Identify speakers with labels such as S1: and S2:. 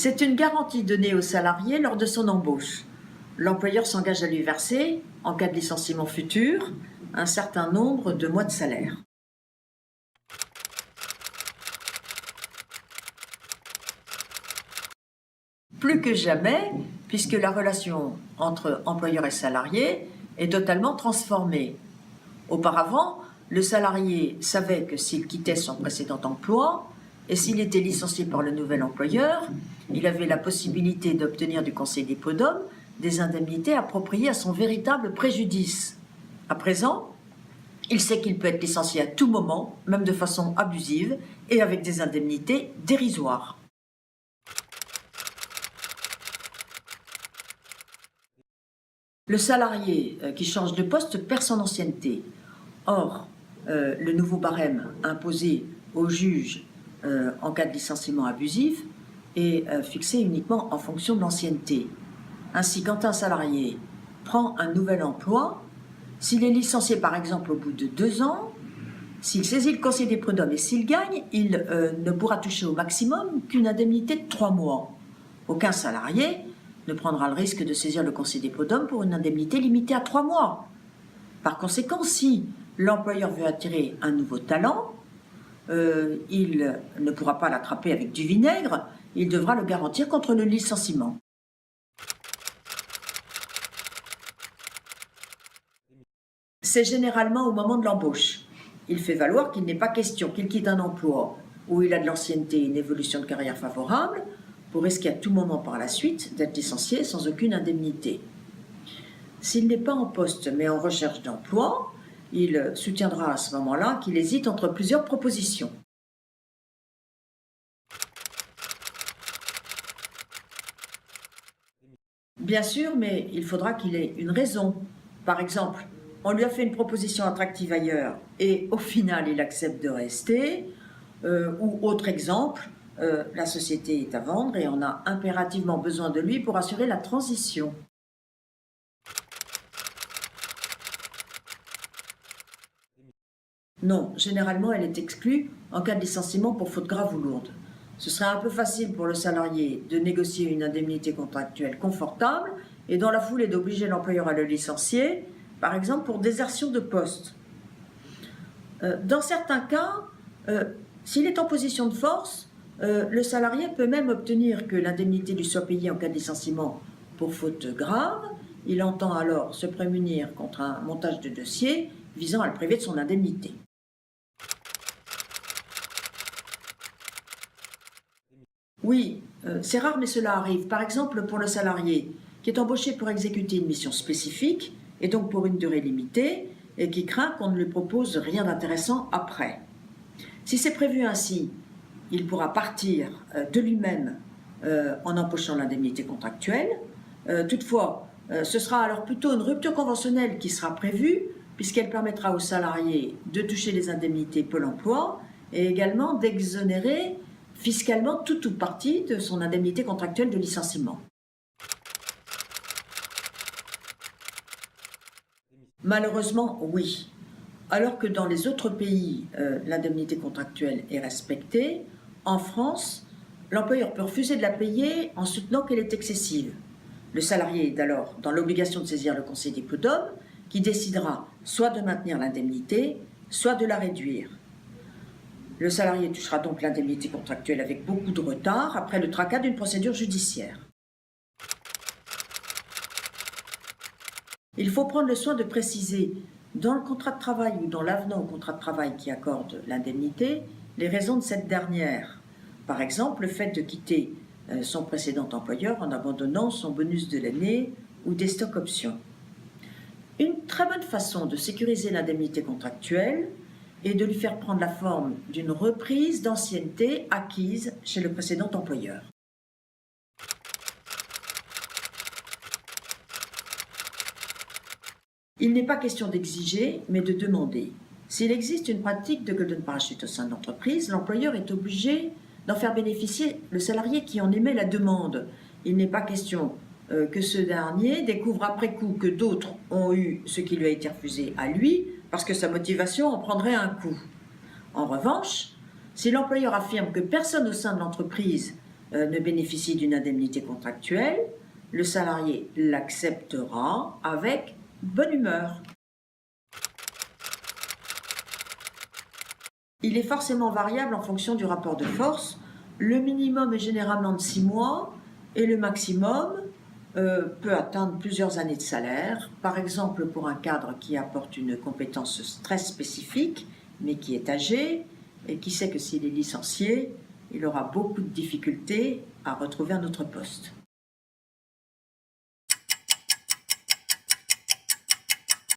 S1: C'est une garantie donnée au salarié lors de son embauche. L'employeur s'engage à lui verser, en cas de licenciement futur, un certain nombre de mois de salaire. Plus que jamais, puisque la relation entre employeur et salarié est totalement transformée. Auparavant, le salarié savait que s'il quittait son précédent emploi et s'il était licencié par le nouvel employeur, il avait la possibilité d'obtenir du Conseil des prud'hommes des indemnités appropriées à son véritable préjudice. À présent, il sait qu'il peut être licencié à tout moment, même de façon abusive, et avec des indemnités dérisoires. Le salarié qui change de poste perd son ancienneté. Or, le nouveau barème imposé au juge en cas de licenciement abusif est fixé uniquement en fonction de l'ancienneté. Ainsi, quand un salarié prend un nouvel emploi, s'il est licencié par exemple au bout de 2 ans, s'il saisit le Conseil des prud'hommes et s'il gagne, il ne pourra toucher au maximum qu'une indemnité de 3 mois. Aucun salarié ne prendra le risque de saisir le Conseil des prud'hommes pour une indemnité limitée à 3 mois. Par conséquent, si l'employeur veut attirer un nouveau talent, il ne pourra pas l'attraper avec du vinaigre, il devra le garantir contre le licenciement. C'est généralement au moment de l'embauche. Il fait valoir qu'il n'est pas question qu'il quitte un emploi où il a de l'ancienneté et une évolution de carrière favorable pour risquer à tout moment par la suite d'être licencié sans aucune indemnité. S'il n'est pas en poste mais en recherche d'emploi, il soutiendra à ce moment-là qu'il hésite entre plusieurs propositions. Bien sûr, mais il faudra qu'il ait une raison. Par exemple, on lui a fait une proposition attractive ailleurs et au final il accepte de rester. Ou autre exemple, la société est à vendre et on a impérativement besoin de lui pour assurer la transition. Non, généralement elle est exclue en cas de licenciement pour faute grave ou lourde. Ce serait un peu facile pour le salarié de négocier une indemnité contractuelle confortable et dans la foulée d'obliger l'employeur à le licencier, par exemple pour désertion de poste. Dans certains cas, s'il est en position de force, le salarié peut même obtenir que l'indemnité lui soit payée en cas de licenciement pour faute grave. Il entend alors se prémunir contre un montage de dossier visant à le priver de son indemnité. Oui, c'est rare mais cela arrive. Par exemple, pour le salarié qui est embauché pour exécuter une mission spécifique et donc pour une durée limitée et qui craint qu'on ne lui propose rien d'intéressant après. Si c'est prévu ainsi, il pourra partir de lui-même en empochant l'indemnité contractuelle. Toutefois, ce sera alors plutôt une rupture conventionnelle qui sera prévue puisqu'elle permettra au salarié de toucher les indemnités Pôle emploi et également d'exonérer fiscalement tout ou partie de son indemnité contractuelle de licenciement. Malheureusement, oui. Alors que dans les autres pays, l'indemnité contractuelle est respectée, en France, l'employeur peut refuser de la payer en soutenant qu'elle est excessive. Le salarié est alors dans l'obligation de saisir le Conseil des prud'hommes qui décidera soit de maintenir l'indemnité, soit de la réduire. Le salarié touchera donc l'indemnité contractuelle avec beaucoup de retard après le tracas d'une procédure judiciaire. Il faut prendre le soin de préciser dans le contrat de travail ou dans l'avenant au contrat de travail qui accorde l'indemnité les raisons de cette dernière. Par exemple, le fait de quitter son précédent employeur en abandonnant son bonus de l'année ou des stock options. Une très bonne façon de sécuriser l'indemnité contractuelle est de lui faire prendre la forme d'une reprise d'ancienneté acquise chez le précédent employeur. Il n'est pas question d'exiger, mais de demander. S'il existe une pratique de golden parachute au sein de l'entreprise, l'employeur est obligé d'en faire bénéficier le salarié qui en émet la demande. Il n'est pas question que ce dernier découvre après coup que d'autres ont eu ce qui lui a été refusé à lui, parce que sa motivation en prendrait un coup. En revanche, si l'employeur affirme que personne au sein de l'entreprise ne bénéficie d'une indemnité contractuelle, le salarié l'acceptera avec bonne humeur. Il est forcément variable en fonction du rapport de force. Le minimum est généralement de 6 mois et le maximum peut atteindre plusieurs années de salaire. Par exemple, pour un cadre qui apporte une compétence très spécifique, mais qui est âgé et qui sait que s'il est licencié, il aura beaucoup de difficultés à retrouver un autre poste.